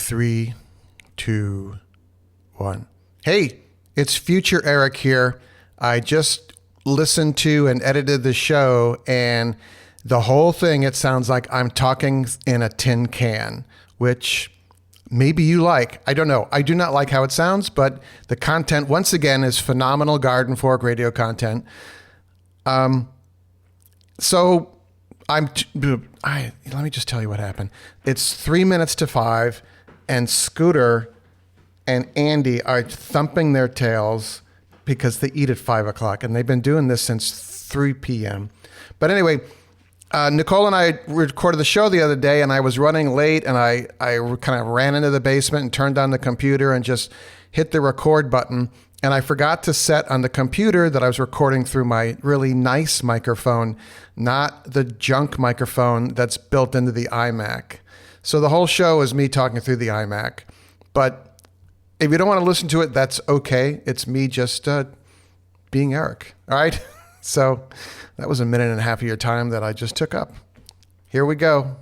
3, 2, 1. Hey, it's future Eric here. I just listened to and edited the show, and the whole thing, it sounds like I'm talking in a tin can, which maybe you like. I don't know. I do not like how it sounds, but the content, once again, is phenomenal Garden Fork radio content. So let me just tell you what happened. It's 3 minutes to 5, and Scooter and Andy are thumping their tails because they eat at 5 o'clock, and they've been doing this since 3 p.m. But anyway, Nicole and I recorded the show the other day, and I was running late, and I kind of ran into the basement and turned on the computer and just hit the record button. And I forgot to set on the computer that I was recording through my really nice microphone, not the junk microphone that's built into the iMac. So the whole show is me talking through the iMac. But if you don't want to listen to it, that's okay. It's me just being Eric. All right? So that was a minute and a half of your time that I just took up. Here we go.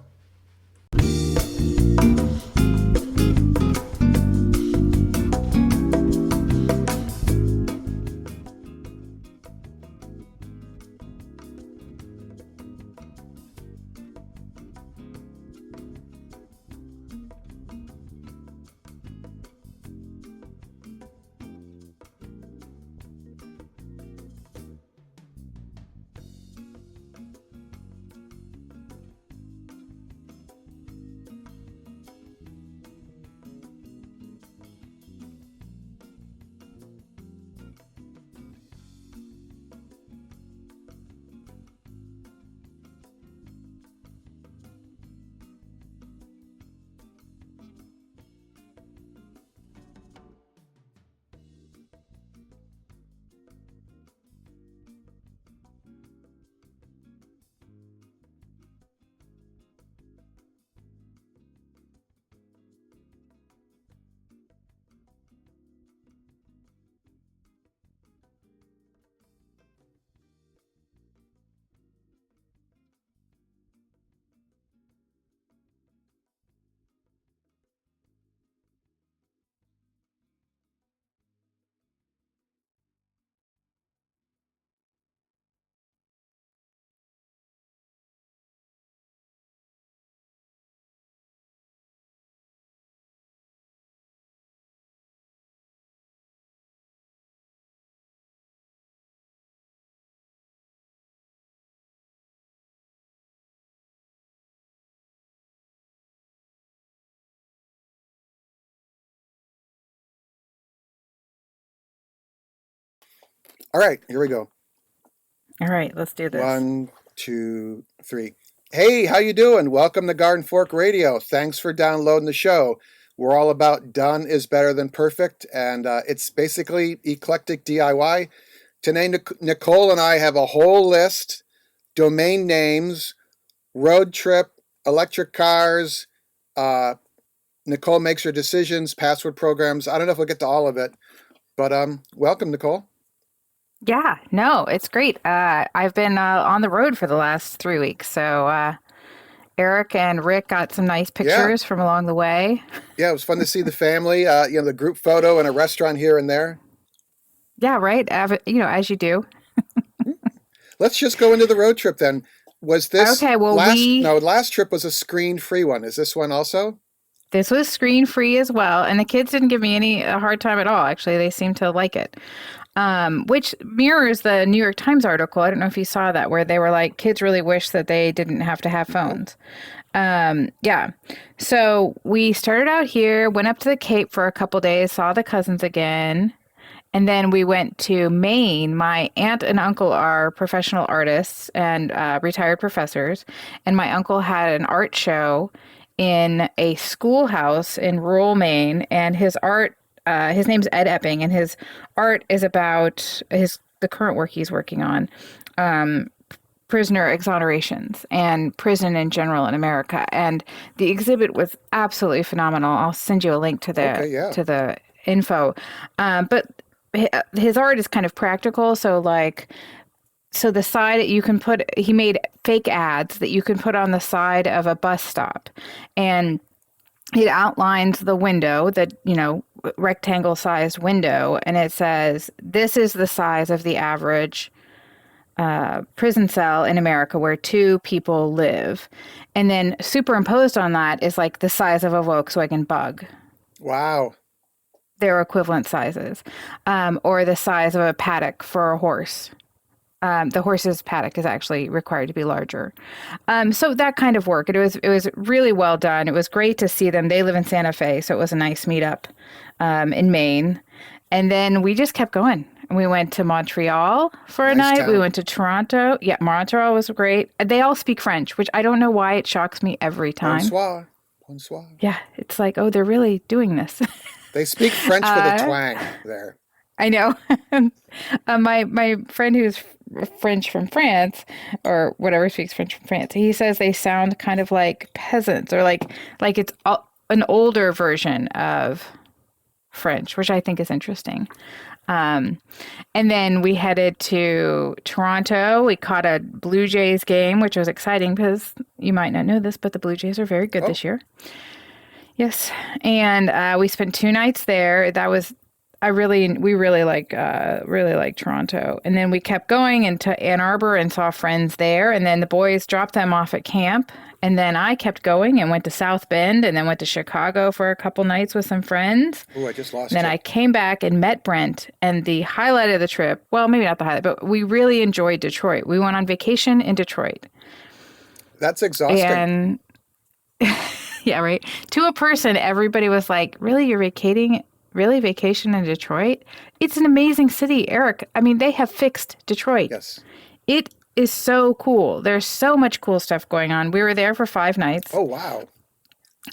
All right, here we go. All right, let's do this. 1, 2, 3. Hey, how you doing? Welcome to Garden Fork Radio. Thanks for downloading the show. We're all about done is better than perfect, and it's basically eclectic DIY. Today, Nicole and I have a whole list: domain names, road trip, electric cars. Nicole makes her decisions, password programs. I don't know if we'll get to all of it, but welcome, Nicole. Yeah, no, it's great. I've been on the road for the last 3 weeks. So Eric and Rick got some nice pictures from along the way. Yeah, it was fun to see the family, the group photo and a restaurant here and there. Yeah, right. As you do. Let's just go into the road trip then. Was this okay? Well, last trip was a screen-free one. Is this one also? This was screen-free as well, and the kids didn't give me a hard time at all. Actually, they seemed to like it. Which mirrors the New York Times article. I don't know if you saw that, where they were like, kids really wish that they didn't have to have phones. Yeah. So we started out here, went up to the Cape for a couple days, saw the cousins again. And then we went to Maine. My aunt and uncle are professional artists and retired professors. And my uncle had an art show in a schoolhouse in rural Maine. And his art, his name's Ed Epping, and his art is about the current work he's working on, prisoner exonerations and prison in general in America. And the exhibit was absolutely phenomenal. I'll send you a link to the info. But his art is kind of practical. So the side you can he made fake ads that you can put on the side of a bus stop. And it outlines the window, the, rectangle sized window, and it says, this is the size of the average prison cell in America where two people live. And then superimposed on that is like the size of a Volkswagen Bug, Wow. their equivalent sizes, or the size of a paddock for a horse. The horse's paddock is actually required to be larger. So that kind of work. It was really well done. It was great to see them. They live in Santa Fe, so it was a nice meetup in Maine. And then we just kept going. We went to Montreal for a Nice night. We town. went to Toronto. Yeah, Montreal was great. They all speak French, which I don't know why it shocks me every time. Bonsoir. Bonsoir. Yeah, it's like, oh, they're really doing this. They speak French with a twang there. I know. My friend who's French from France, or whatever speaks French from France, he says they sound kind of like peasants, or like it's an older version of French, which I think is interesting. And then we headed to Toronto. We caught a Blue Jays game, which was exciting because you might not know this, but the Blue Jays are very good Oh, this year. Yes, and we spent 2 nights there. That was we really like Toronto, and then we kept going into Ann Arbor and saw friends there, and then the boys dropped them off at camp, and then I kept going and went to South Bend, and then went to Chicago for a couple nights with some friends. oh, I just lost And then you. I came back and met Brent, and the highlight of the trip, well, maybe not the highlight, but we really enjoyed Detroit. We went on vacation in Detroit, That's exhausting. and yeah, right. To a person, everybody was like, "Really, you're vacating? Really, vacation in Detroit? It's an amazing city, Eric. I mean, they have fixed Detroit. Yes. It is so cool. There's so much cool stuff going on. We were there for 5 nights. Oh, wow.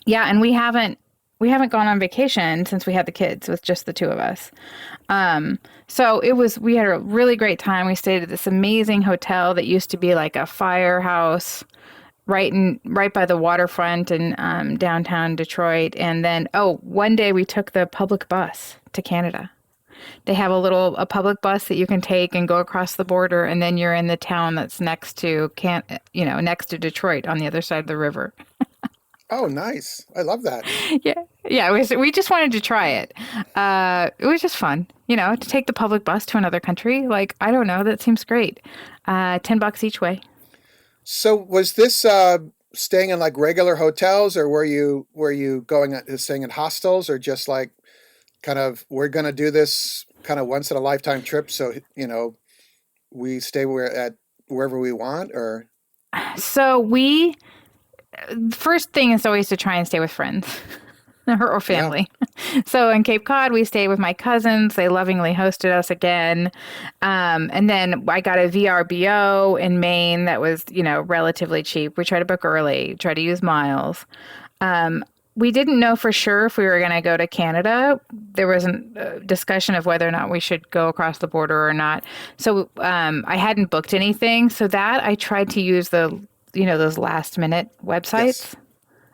Yeah, and we haven't gone on vacation since we had the kids with just the two of us. So we had a really great time. We stayed at this amazing hotel that used to be like a firehouse right by the waterfront in downtown Detroit. And then, one day we took the public bus to Canada. They have a public bus that you can take and go across the border, and then you're in the town that's next to next to Detroit on the other side of the river. Oh, nice. I love that. Yeah, yeah. We just wanted to try it. It was just fun, to take the public bus to another country. Like, I don't know, that seems great. $10 each way. So was this staying in like regular hotels, or were you going staying in hostels, or just like kind of we're going to do this kind of once in a lifetime trip, so we stay wherever we want, or So first thing is always to try and stay with friends or yeah. family. So in Cape Cod, we stayed with my cousins. They lovingly hosted us again. And then I got a VRBO in Maine that was, relatively cheap. We tried to book early, try to use miles. We didn't know for sure if we were going to go to Canada. There was a discussion of whether or not we should go across the border or not. So I hadn't booked anything. So that I tried to use those last minute Yes. websites.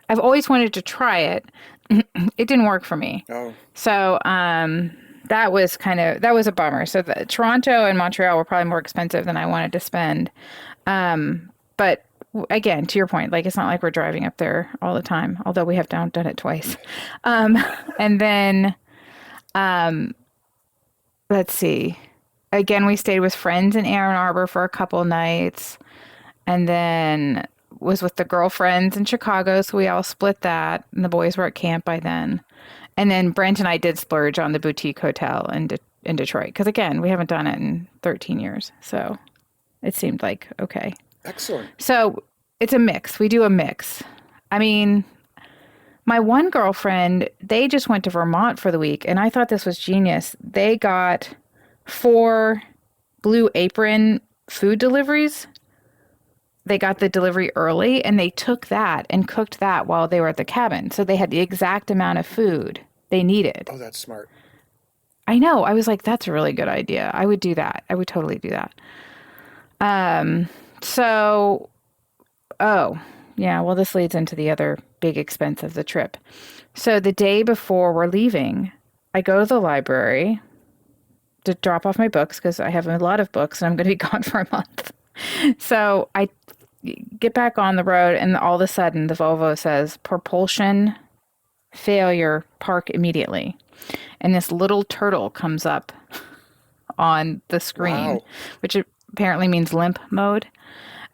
I've always wanted to try it. It didn't work for me. Oh, So that was a bummer. So Toronto and Montreal were probably more expensive than I wanted to spend. But again, to your point, like it's not like we're driving up there all the time, although we have done it twice. And then let's see. Again, we stayed with friends in Ann Arbor for a couple nights, and then was with the girlfriends in Chicago, so we all split that, and the boys were at camp by then. And then Brent and I did splurge on the boutique hotel in Detroit, because again, we haven't done it in 13 years, so it seemed like okay. excellent. So it's a mix. We do a mix. I mean, my one girlfriend, they just went to Vermont for the week, and I thought this was genius. They got 4 Blue Apron food deliveries. They got the delivery early, and they took that and cooked that while they were at the cabin. So they had the exact amount of food they needed. Oh, that's smart. I know. I was like, that's a really good idea. I would do that. I would totally do that. So, oh, yeah, well, this leads into the other big expense of the trip. So the day before we're leaving, I go to the library to drop off my books because I have a lot of books and I'm going to be gone for a month. So I get back on the road, and all of a sudden the Volvo says propulsion failure, park immediately. And this little turtle comes up on the screen, Wow. which apparently means limp mode.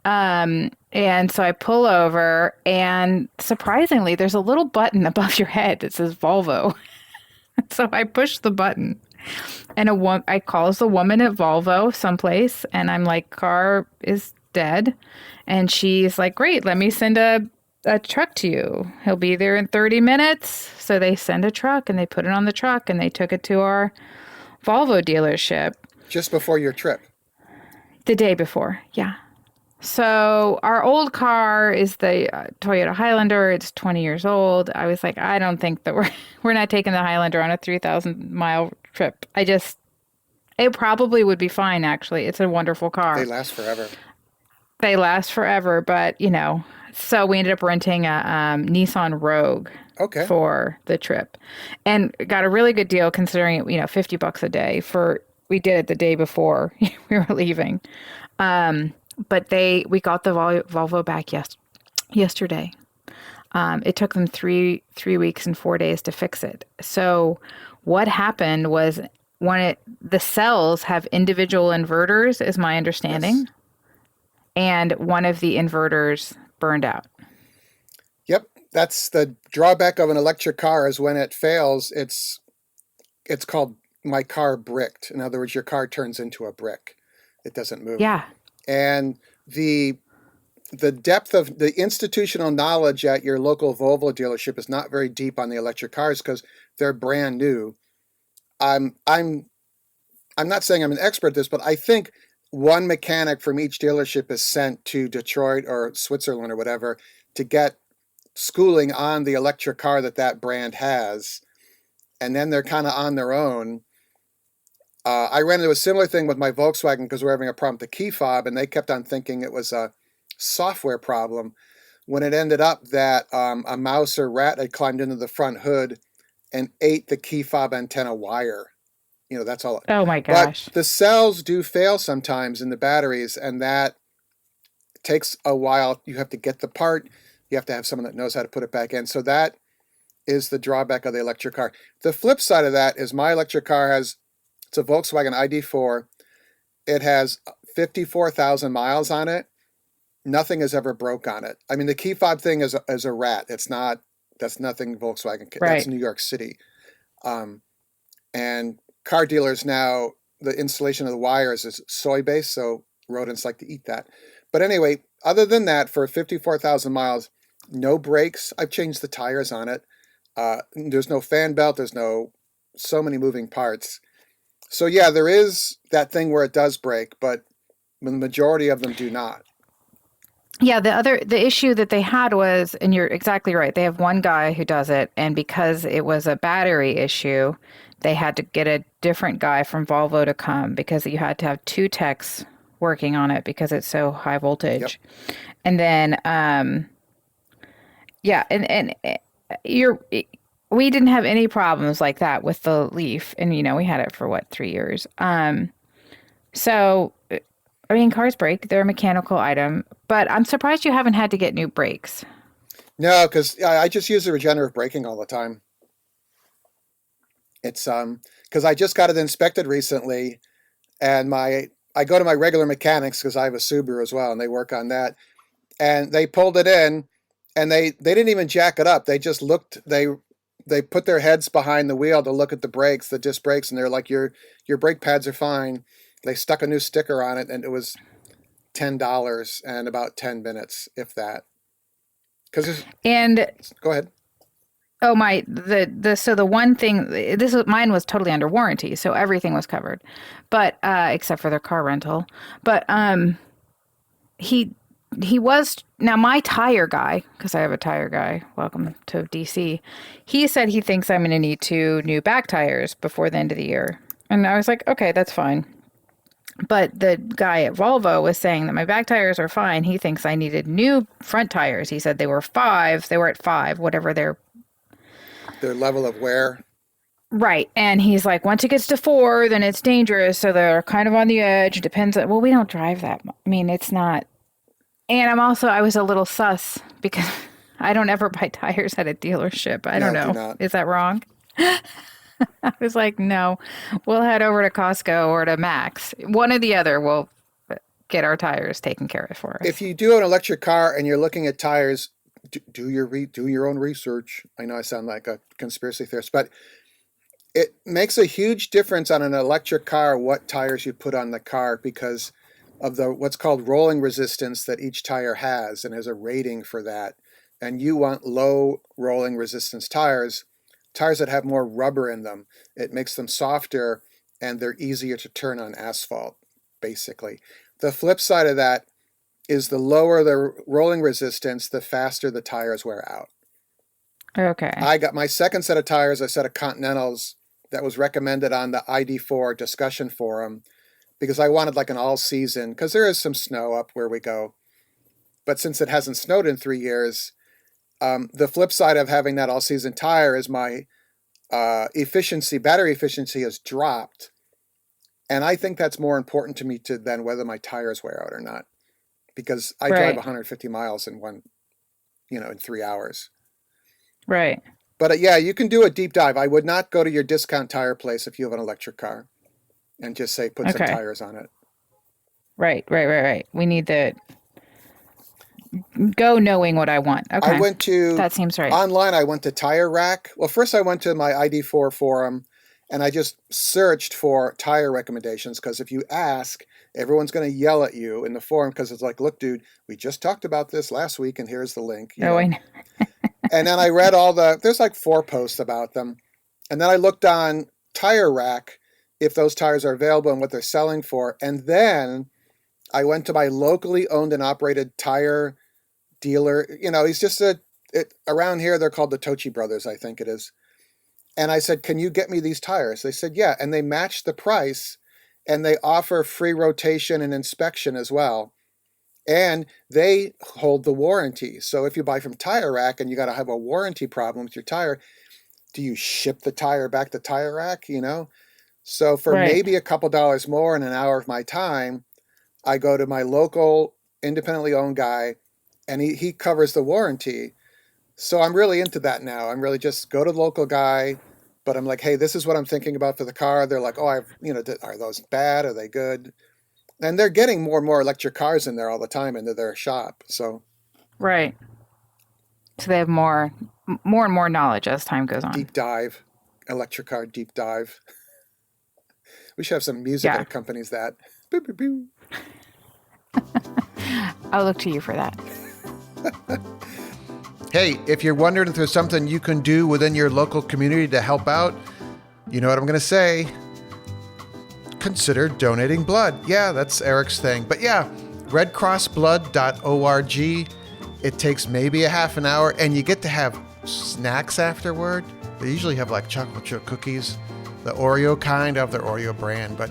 And so I pull over, and surprisingly, there's a little button above your head that says Volvo. So I push the button, and I calls the woman at Volvo someplace, and I'm like, car is dead. And she's like, great, let me send a truck to you. He'll be there in 30 minutes. So they send a truck, and they put it on the truck, and they took it to our Volvo dealership Just before your trip. the day before. Yeah. So our old car is the Toyota Highlander. It's 20 years old. I was like, I don't think that we're not taking the Highlander on a 3,000-mile trip. It probably would be fine, actually. It's a wonderful They car. last forever. They last forever, but so we ended up renting a Nissan Rogue Okay. for the trip, and got a really good deal considering it, $50 a day we did it the day before we were leaving. But we got the Volvo back yesterday. It took them three weeks and 4 days to fix it. So what happened was the cells have individual inverters, is my Yes. understanding, and one of the inverters burned out. Yep. That's the drawback of an electric car is when it fails, it's called my car bricked. In other words, your car turns into a brick. It doesn't move. Yeah. And the depth of the institutional knowledge at your local Volvo dealership is not very deep on the electric cars because they're brand new. I'm I'm I'm not saying I'm an expert at this, but I think one mechanic from each dealership is sent to Detroit or Switzerland or whatever to get schooling on the electric car that brand has, and then they're kind of on their own. I ran into a similar thing with my Volkswagen because we're having a problem with the key fob, and they kept on thinking it was a software problem when it ended up that a mouse or rat had climbed into the front hood and ate the key fob antenna wire. That's all. Oh my But gosh. the cells do fail sometimes in the batteries, and that takes a while. You have to get the part. You have to have someone that knows how to put it back in. So that is the drawback of the electric car. The flip side of that is my electric car it's a Volkswagen ID4. It has 54,000 miles on it. Nothing has ever broke on it. I mean, the key fob thing is a rat. That's nothing Volkswagen. That's Right. New York City. And car dealers now, the installation of the wires is soy based, so rodents like to eat that. But anyway, other than that, for 54,000 miles, no brakes. I've changed the tires on it. There's no fan belt. There's so many moving parts. So yeah, there is that thing where it does break, but the majority of them do not. Yeah, the issue that they had was, and you're exactly right, they have one guy who does it, and because it was a battery issue, they had to get a different guy from Volvo to come because you had to have two techs working on it because it's so high Yep. voltage. And then yeah, and you're we didn't have any problems like that with the Leaf, and we had it for what, 3 years. So I mean, cars break, they're a mechanical item, but I'm surprised you haven't had to get new brakes. No, because I just use the regenerative braking all the time. It's because I just got it inspected recently, and I go to my regular mechanics because I have a Subaru as well, and they work on that. And they pulled it in, and they didn't even jack it up. They just looked. They put their heads behind the wheel to look at the brakes, the disc brakes, and they're like, your brake pads are fine. They stuck a new sticker on it, and it was $10 and about 10 minutes, if that. Because And go ahead. oh my, so the one thing, mine was totally under warranty, so everything was covered, but except for their car rental. But he he was, now my tire guy, because I have a tire guy, welcome to DC. He said he thinks I'm going to need two new back tires before the end of the year, and I was like, okay, that's fine. But the guy at Volvo was saying that my back tires are fine. He thinks I needed new front tires. He said they were at five, whatever they're. Their level of wear. Right. And he's like, once it gets to four, then it's dangerous. So they're kind of on the edge. Depends on, well, we don't drive that much. I mean, it's not. And I was a little sus because I don't ever buy tires at a dealership. I don't No, do know. not. Is that wrong? I was like, no, we'll head over to Costco or to Max. One or the other will get our tires taken care of for If us. you do have an electric car and you're looking at tires, do your own research. I know I sound like a conspiracy theorist, but it makes a huge difference on an electric car what tires you put on the car because of the what's called rolling resistance that each tire has, and there's a rating for that. And you want low rolling resistance tires, tires that have more rubber in them. It makes them softer and they're easier to turn on asphalt, basically. The flip side of that is the lower the rolling resistance, the faster the tires wear out. Okay. I got my second set of tires, a set of Continentals that was recommended on the ID4 discussion forum because I wanted like an all season, because there is some snow up where we go. But since it hasn't snowed in 3 years, the flip side of having that all season tire is my battery efficiency has dropped. And I think that's more important to me than whether my tires wear out or not, because I drive Right. 150 miles in 3 hours. Right. But yeah, you can do a deep dive. I would not go to your discount tire place if you have an electric car and just say, put some Okay. tires on it. Right. We need to go knowing what I want. I Okay. went to That seems right. online. I went to Tire Rack. Well, first I went to my ID4 forum and I just searched for tire recommendations because if you ask, everyone's going to yell at you in the forum because it's like, look, dude, we just talked about this last week and here's the link, Oh, I know. And then I read there's like 4 posts about them. And then I looked on Tire Rack if those tires are available and what they're selling for. And then I went to my locally owned and operated tire dealer. He's just around here, they're called the Tochi Brothers, I think it is. And I said, can you get me these tires? They said, yeah. And they matched the price and they offer free rotation and inspection as well. And they hold the warranty. So if you buy from Tire Rack and you got to have a warranty problem with your tire, do you ship the tire back to Tire Rack? So for Right. maybe a couple dollars more in an hour of my time, I go to my local independently owned guy and he covers the warranty. So I'm really into that now. I'm really just go to the local guy, but I'm like, hey, this is what I'm thinking about for the car. They're like, oh, are those bad? Are they good? And they're getting more and more electric cars in there all the time into their shop. So Right. So they have more and more knowledge as time goes on. deep dive, electric car deep dive. We should have some music Yeah. that accompanies that. Boo, boo, boo. I'll look to you for that. Hey, if you're wondering if there's something you can do within your local community to help out, you know what I'm going to say. Consider donating blood. Yeah, that's Eric's thing. But yeah, redcrossblood.org. It takes maybe a half an hour and you get to have snacks afterward. They usually have like chocolate chip cookies, the Oreo kind of their Oreo brand. But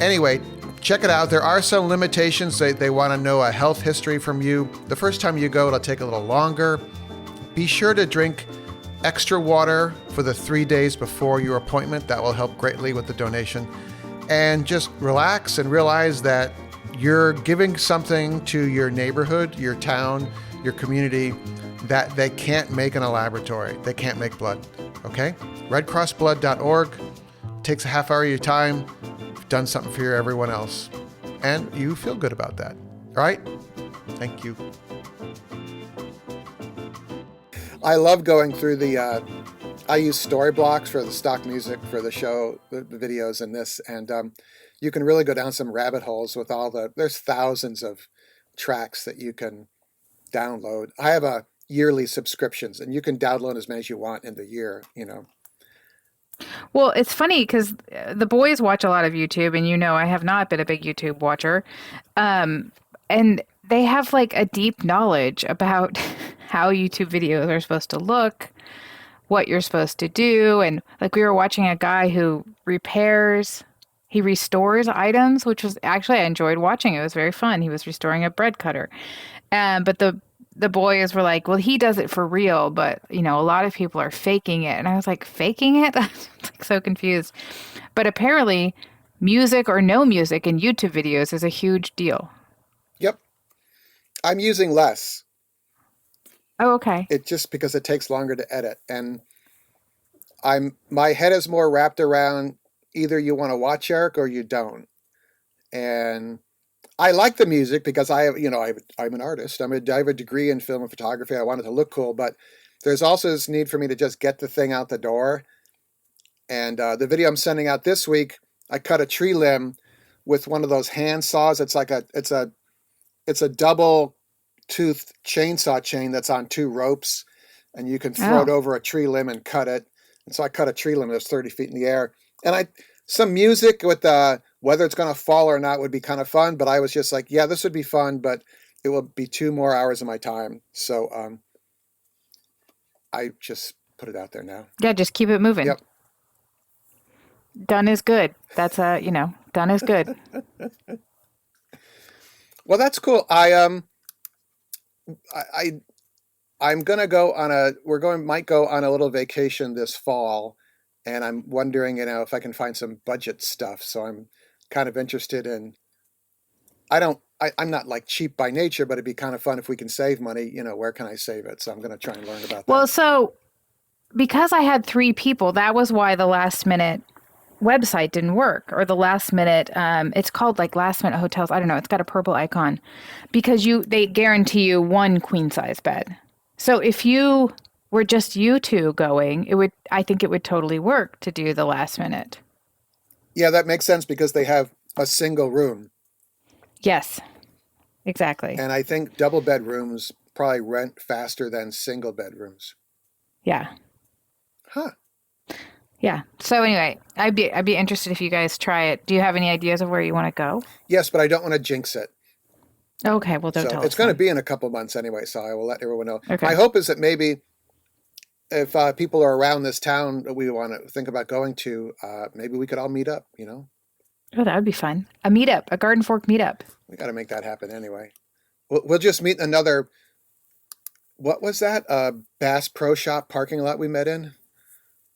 anyway, check it out. There are some limitations. They want to know a health history from you. The first time you go, it'll take a little longer. Be sure to drink extra water for the 3 days before your appointment. That will help greatly with the donation. And just relax and realize that you're giving something to your neighborhood, your town, your community that they can't make in a laboratory. They can't make blood. Okay? redcrossblood.org. Takes a half hour of your time. You've done something for everyone else. And you feel good about that. All right? Thank you. I love going through I use story blocks for the stock music for the show, the videos and this, and you can really go down some rabbit holes with there's thousands of tracks that you can download. I have a yearly subscriptions and you can download as many as you want in the year, Well, it's funny because the boys watch a lot of YouTube, and I have not been a big YouTube watcher. And they have like a deep knowledge about how YouTube videos are supposed to look, what you're supposed to do. And like we were watching a guy who he restores items, which was actually, I enjoyed watching. It was very fun. He was restoring a bread cutter. But the boys were like, well, he does it for real, but a lot of people are faking it. And I was like, faking it? I was like so confused. But apparently music or no music in YouTube videos is a huge deal. Yep. I'm using less. Oh, okay. It just because it takes longer to edit. And my head is more wrapped around either you want to watch Eric or you don't. And I like the music because I'm an artist. I have a degree in film and photography. I want it to look cool, but there's also this need for me to just get the thing out the door. And the video I'm sending out this week, I cut a tree limb with one of those hand saws. It's a double toothed chainsaw chain that's on two ropes, and you can throw it Oh, over a tree limb and cut it. And so I cut a tree limb that's 30 feet in the air. And some music with whether it's going to fall or not would be kind of fun. But I was just like, yeah, this would be fun, but it will be 2 more hours of my time. So I just put it out there now. yeah. Just keep it moving. Yep. Done is good. That's done is good. Well, that's cool. I I'm gonna go on a might go on a little vacation this fall, and I'm wondering, if I can find some budget stuff. So I'm kind of interested in. I'm not like cheap by nature, but it'd be kind of fun if we can save money. Where can I save it? So I'm gonna try and learn about that. Well, so because I had three people, that was why the last minute website didn't work, or the last minute. It's called like last minute hotels. I don't know. It's got a purple icon because they guarantee you one queen size bed. So if you were just you two going, I think it would totally work to do the last minute. Yeah, that makes sense because they have a single room, Yes, exactly. and I think double bedrooms probably rent faster than single bedrooms. Yeah. Huh. Yeah. So anyway, I'd be interested if you guys try it. Do you have any ideas of where you want to go? Yes, but I don't want to jinx it. Okay, well don't So tell it's us going to then. be in a couple months anyway, so I will let everyone know. My Okay. hope is that maybe if people are around this town that we want to think about going to, maybe we could all meet up. Oh, that would be fun. A meetup, a Garden Fork meetup. We got to make that happen anyway. We'll just meet in another, what was that? Bass Pro Shop parking lot we met in?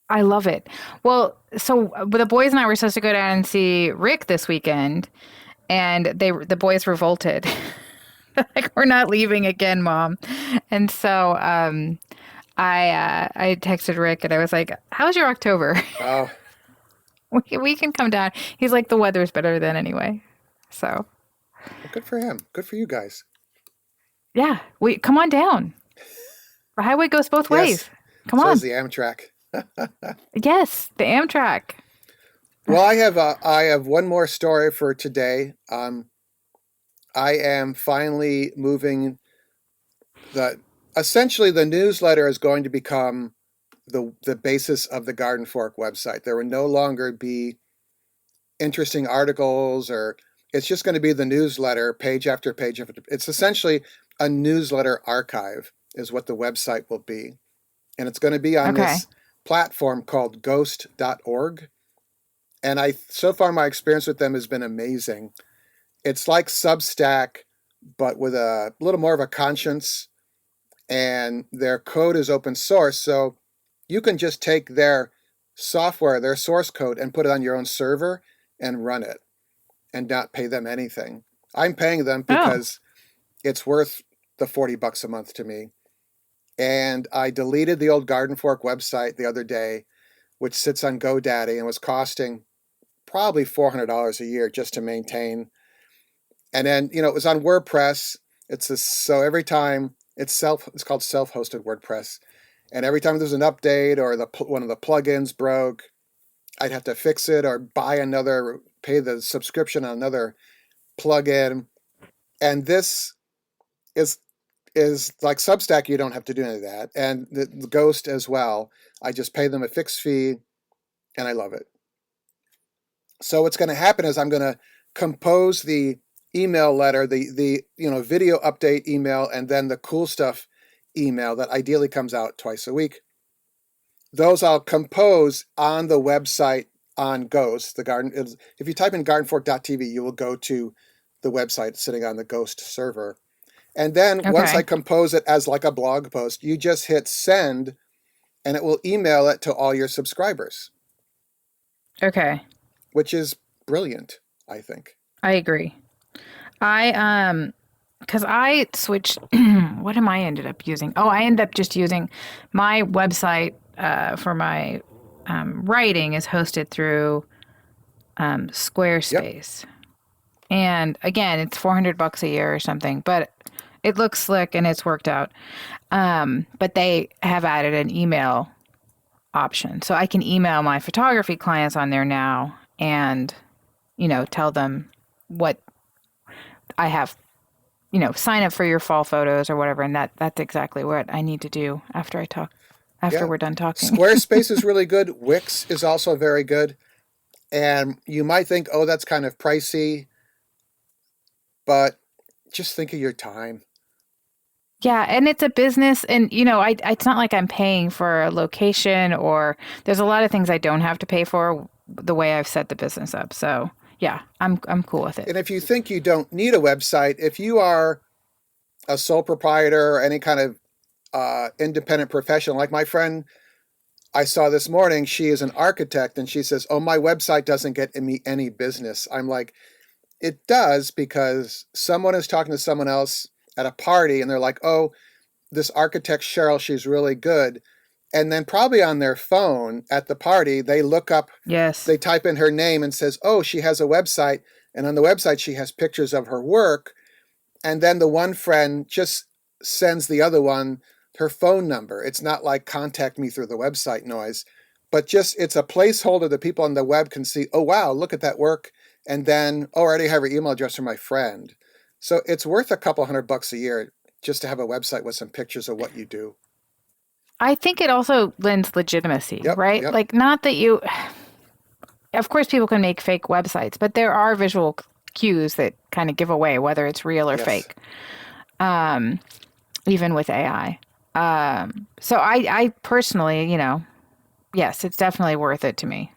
I love it. Well, so the boys and I were supposed to go down and see Rick this weekend, and the boys revolted. Like, we're not leaving again, Mom. And so I texted Rick and I was like, "How's your October? Oh, We can come down." He's like, "The weather's better then anyway." So well, good for him. Good for you guys. yeah, we come on down. The highway goes both Yes, ways. Come so is on. the Amtrak. Yes, the Amtrak. Well, I have one more story for today. I am finally moving the essentially the newsletter is going to become the basis of the Garden Fork website. There will no longer be interesting articles, or it's just going to be the newsletter page after page after. It's essentially a newsletter archive is what the website will be, and it's going to be on Okay. this platform called ghost.org. And so far my experience with them has been amazing. It's like Substack, but with a little more of a conscience, and their code is open source. So you can just take their software, their source code, and put it on your own server and run it and not pay them anything. I'm paying them Oh, because it's worth the $40 a month to me. And I deleted the old Garden Fork website the other day, which sits on GoDaddy and was costing probably $400 a year just to maintain. And then, it was on WordPress. So every time it's called self-hosted WordPress. And every time there's an update or one of the plugins broke, I'd have to fix it or pay the subscription on another plugin. And this is like Substack. You don't have to do any of that. And the Ghost as well. I just pay them a fixed fee, and I love it. So what's going to happen is I'm going to compose the email letter, the video update email, and then the cool stuff email that ideally comes out twice a week. Those I'll compose on the website on Ghost. If you type in gardenfork.tv, you will go to the website sitting on the Ghost server. And then once I okay. compose it as like a blog post, you just hit send, and it will email it to all your subscribers, Okay. which is brilliant, I think. I agree. I because I switched. What am I ended up using? Oh, I ended up just using my website for my writing is hosted through Yep. Squarespace. And again, it's $400 a year or something, but it looks slick and it's worked out. But they have added an email option. So I can email my photography clients on there now and, tell them what I have, sign up for your fall photos or whatever. And that's exactly what I need to do after Yeah. we're done talking. Squarespace is really good. Wix is also very good. And you might think, oh, that's kind of pricey, but just think of your time. Yeah, and it's a business, and it's not like I'm paying for a location or there's a lot of things I don't have to pay for the way I've set the business up. So yeah, I'm cool with it. And if you think you don't need a website, if you are a sole proprietor or any kind of independent professional, like my friend I saw this morning, she is an architect and she says, oh, my website doesn't get me any business. I'm like, it does because someone is talking to someone else at a party and they're like, oh, this architect Cheryl, she's really good. And then probably on their phone at the party, they look up, Yes. they type in her name and says, oh, she has a website. And on the website, she has pictures of her work. And then the one friend just sends the other one her phone number. It's not like contact me through the website noise, but just it's a placeholder that people on the web can see, oh, wow, look at that work. And then, oh, I already have her email address from my friend. So it's worth a couple $100 a year just to have a website with some pictures of what you do. I think it also lends legitimacy, Yep, right? yep, Like, not that of course, people can make fake websites, but there are visual cues that kind of give away whether it's real or yes. fake, even with AI. So I personally, yes, it's definitely worth it to me.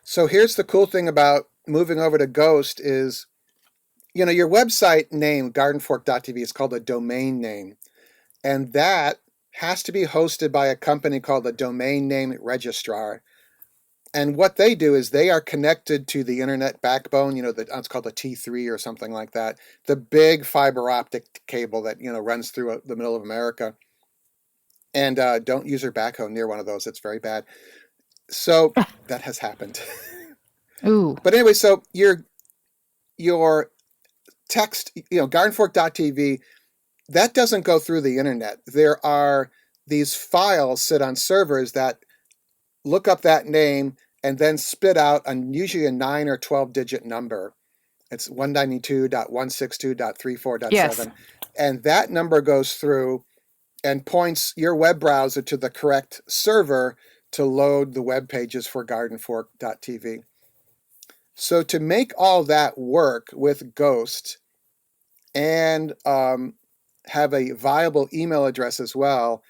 So here's the cool thing about moving over to Ghost is, your website name, gardenfork.tv, is called a domain name. And that has to be hosted by a company called the Domain Name Registrar. And what they do is they are connected to the internet backbone, it's called a T3 or something like that, the big fiber optic cable that, runs through the middle of America. And don't use your backhoe near one of those. It's very bad. So that has happened. Ooh, But anyway, so your text, gardenfork.tv, that doesn't go through the internet. There are these files sit on servers that look up that name and then spit out usually a 9 or 12 digit number. It's 192.162.34.7. yes. And that number goes through and points your web browser to the correct server to load the web pages for gardenfork.tv. So to make all that work with Ghost and have a viable email address as well,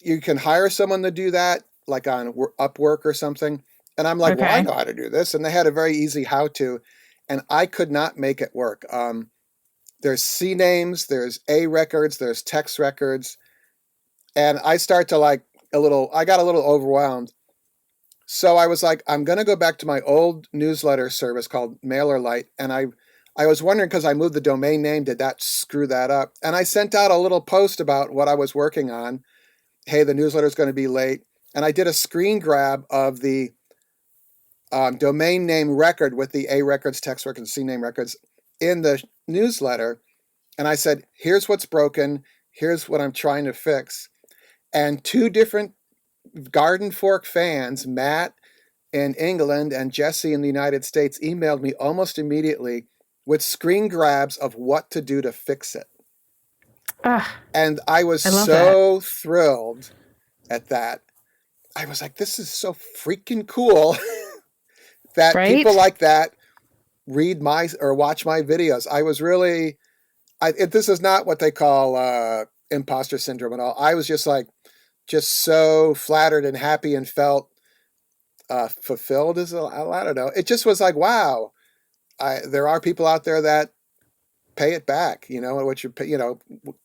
you can hire someone to do that, like on Upwork or something. And I'm like, well, I Okay. know how to do this. And they had a very easy how to, and I could not make it work. There's C names, there's A records, there's text records. And I start to I got a little overwhelmed. So I was like, I'm going to go back to my old newsletter service called MailerLite. And I was wondering, because I moved the domain name, did that screw that up? And I sent out a little post about what I was working on. Hey, the newsletter is going to be late. And I did a screen grab of the domain name record with the A records, text records, C name records in the newsletter. And I said, here's what's broken. Here's what I'm trying to fix. And two different Garden Fork fans, Matt in England and Jesse in the United States, emailed me almost immediately with screen grabs of what to do to fix it. Ugh, And I was I love that. so thrilled at that. I was like, this is so freaking cool that people Right? like that read my or watch my videos. I was really, this is not what they call imposter syndrome at all. I was just so flattered and happy and felt fulfilled. I don't know. It just was like, wow, there are people out there that pay it back, what you pay, and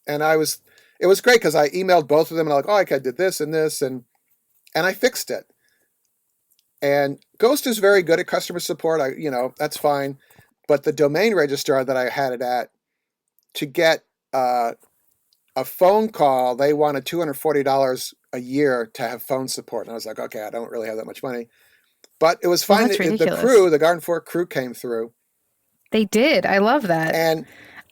it was great because I emailed both of them and I'm like, oh, I did this and this and I fixed it. And Ghost is very good at customer support. That's fine. But the domain registrar that I had it at to get a phone call. They wanted $240 a year to have phone support. And I was like, okay, I don't really have that much money. But it was Well, fine. that's The ridiculous. crew, the Garden Fork crew came through. They did. I love that. And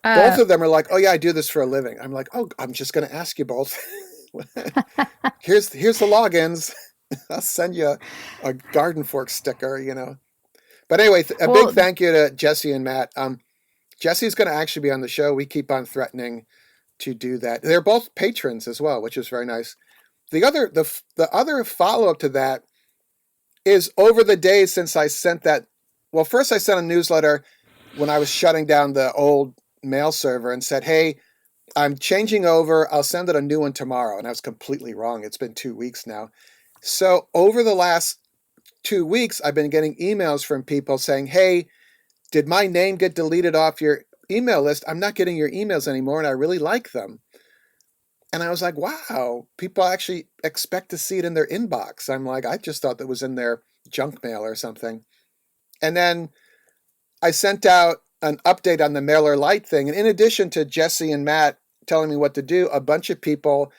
both of them are like, oh, yeah, I do this for a living. I'm like, oh, I'm just going to ask you both. here's the logins. I'll send you a Garden Fork sticker, you know. But anyway, big thank you to Jesse and Matt. Jesse's going to actually be on the show. We keep on threatening to do that. They're both patrons as well, which is very nice. The other follow-up to that is over the days since I sent that. Well, first I sent a newsletter when I was shutting down the old mail server and said, hey, I'm changing over. I'll send it a new one tomorrow. And I was completely wrong. It's been 2 weeks now. So over the last 2 weeks, I've been getting emails from people saying, hey, did my name get deleted off your email list? I'm not getting your emails anymore, and I really like them. And I was like, wow, people actually expect to see it in their inbox. I'm like, I just thought that was in their junk mail or something. And then I sent out an update on the Mailer Lite thing. And in addition to Jesse and Matt telling me what to do, a bunch of people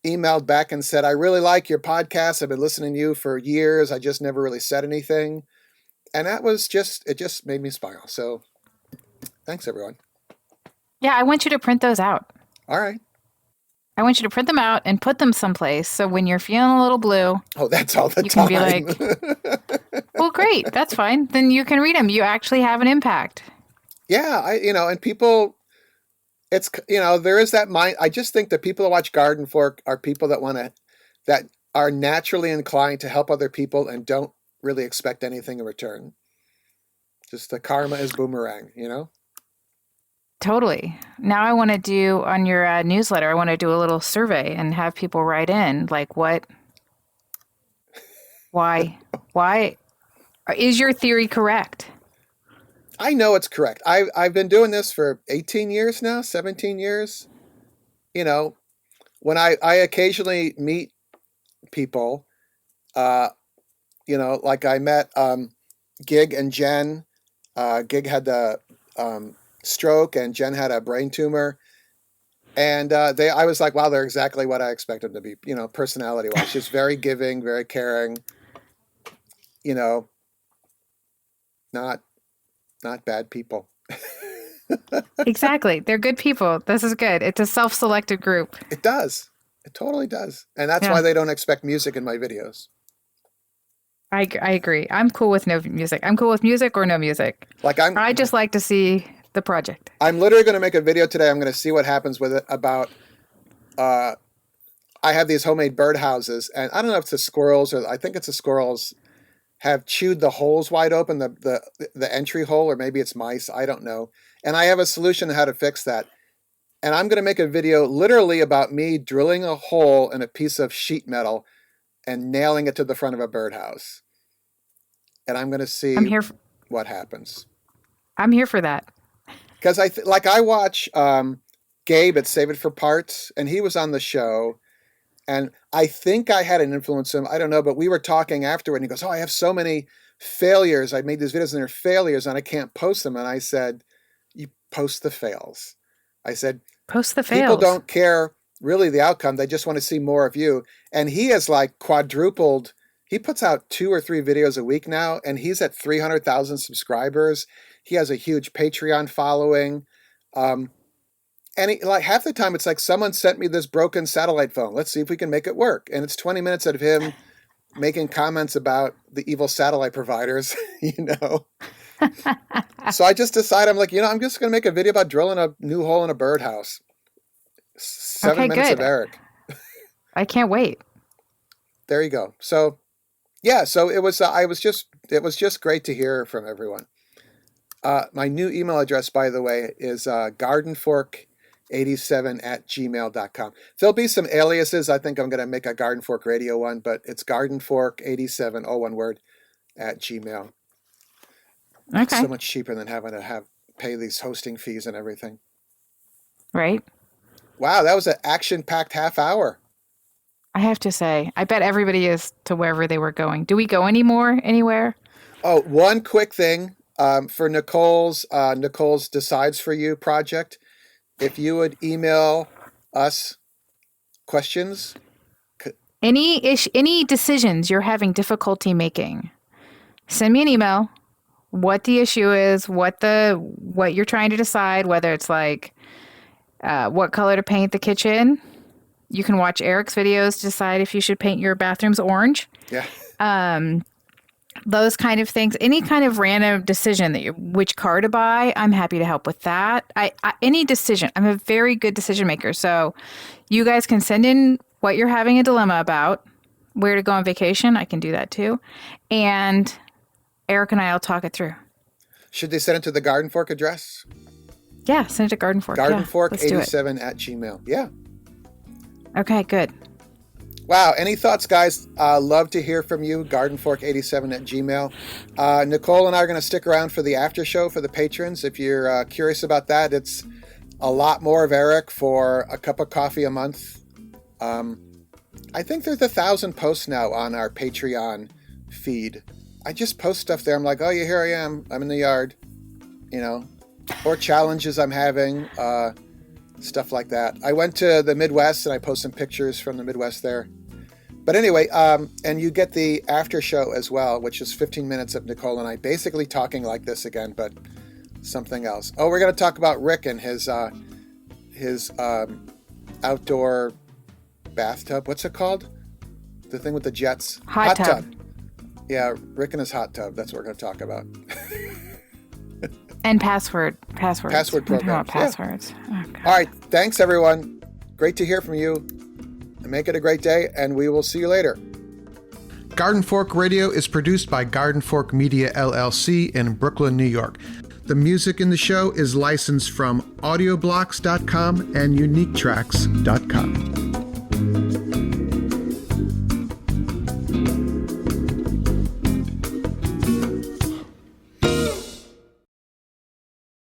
emailed back and said, I really like your podcast. I've been listening to you for years. I just never really said anything. And that was it just made me smile. So thanks, everyone. Yeah, I want you to print those out. All right. I want you to print them out and put them someplace. So when you're feeling a little blue, oh, that's all the you time. can be like, well, great. That's fine. Then you can read them. You actually have an impact. Yeah. And people, it's, there is that mind. I just think that people that watch Garden Fork are people that are naturally inclined to help other people and don't really expect anything in return. Just the karma is boomerang, Totally. Now I want to do on your newsletter, I want to do a little survey and have people write in like why is your theory correct? I know it's correct. I've been doing this for 18 years now, 17 years. When I occasionally meet people, like I met Gig and Jen. Gig had the stroke and Jen had a brain tumor. And I was like, wow, they're exactly what I expected them to be, personality-wise. Just very giving, very caring, not bad people. Exactly. They're good people. This is good. It's a self-selected group. It does. It totally does. And that's why they don't expect music in my videos. I agree. I'm cool with no music. I'm cool with music or no music. I just like to see the project. I'm literally going to make a video today. I'm going to see what happens with it about, I have these homemade birdhouses, and I don't know if it's the squirrels or I think it's the squirrels have chewed the holes wide open, the entry hole, or maybe it's mice. I don't know. And I have a solution to how to fix that. And I'm going to make a video literally about me drilling a hole in a piece of sheet metal and nailing it to the front of a birdhouse. And I'm going to see what happens. I'm here for that. Because I watch Gabe at Save It for Parts, and he was on the show. And I think I had an influence on him. I don't know, but we were talking afterward, and he goes, oh, I have so many failures. I made these videos, and they're failures, and I can't post them. And I said, you post the fails. I said, post the fails. People don't care really the outcome. They just want to see more of you. And he has quadrupled. He puts out 2 or 3 videos a week now, and he's at 300,000 subscribers. He has a huge Patreon following. And half the time it's like, someone sent me this broken satellite phone. Let's see if we can make it work. And it's 20 minutes of him making comments about the evil satellite providers, So I just decided, I'm like, I'm just going to make a video about drilling a new hole in a birdhouse. 7 minutes of Eric. I can't wait. There you go. So, yeah, so it was just great to hear from everyone. My new email address, by the way, is gardenfork87@gmail.com. There'll be some aliases. I think I'm going to make a Garden Fork Radio one, but it's gardenfork87, all one word, @gmail. Okay. It's so much cheaper than having to pay these hosting fees and everything. Right. Wow, that was an action-packed half hour. I have to say, I bet everybody is to wherever they were going. Do we go anywhere? Oh, one quick thing for Nicole's Decides For You project. if you would email us questions. Any decisions you're having difficulty making, send me an email. What the issue is, what you're trying to decide, whether it's like what color to paint the kitchen. You can watch Eric's videos to decide if you should paint your bathrooms orange. Yeah. Those kind of things. Any kind of random decision which car to buy, I'm happy to help with that. Any decision. I'm a very good decision maker. So you guys can send in what you're having a dilemma about, where to go on vacation. I can do that too. And Eric and I will talk it through. Should they send it to the Garden Fork address? Yeah, send it to Garden Fork. GardenFork87 at Gmail. Yeah. Okay, good. Wow. Any thoughts, guys? Love to hear from you. GardenFork87 at Gmail. Nicole and I are going to stick around for the after show for the patrons. If you're curious about that, it's a lot more of Eric for a cup of coffee a month. I think there's 1,000 posts now on our Patreon feed. I just post stuff there. I'm like, oh, yeah, here I am. I'm in the yard, or challenges I'm having, stuff like that. I went to the Midwest and I post some pictures from the Midwest there. But anyway, and you get the after show as well, which is 15 minutes of Nicole and I basically talking like this again, but something else. Oh, we're going to talk about Rick and his outdoor bathtub. What's it called? The thing with the jets? Hot tub. Yeah, Rick and his hot tub. That's what we're going to talk about. And passwords. Password programs. Passwords. Yeah. Oh, all right. Thanks, everyone. Great to hear from you. And make it a great day, and we will see you later. Garden Fork Radio is produced by Garden Fork Media, LLC in Brooklyn, New York. The music in the show is licensed from audioblocks.com and uniquetracks.com.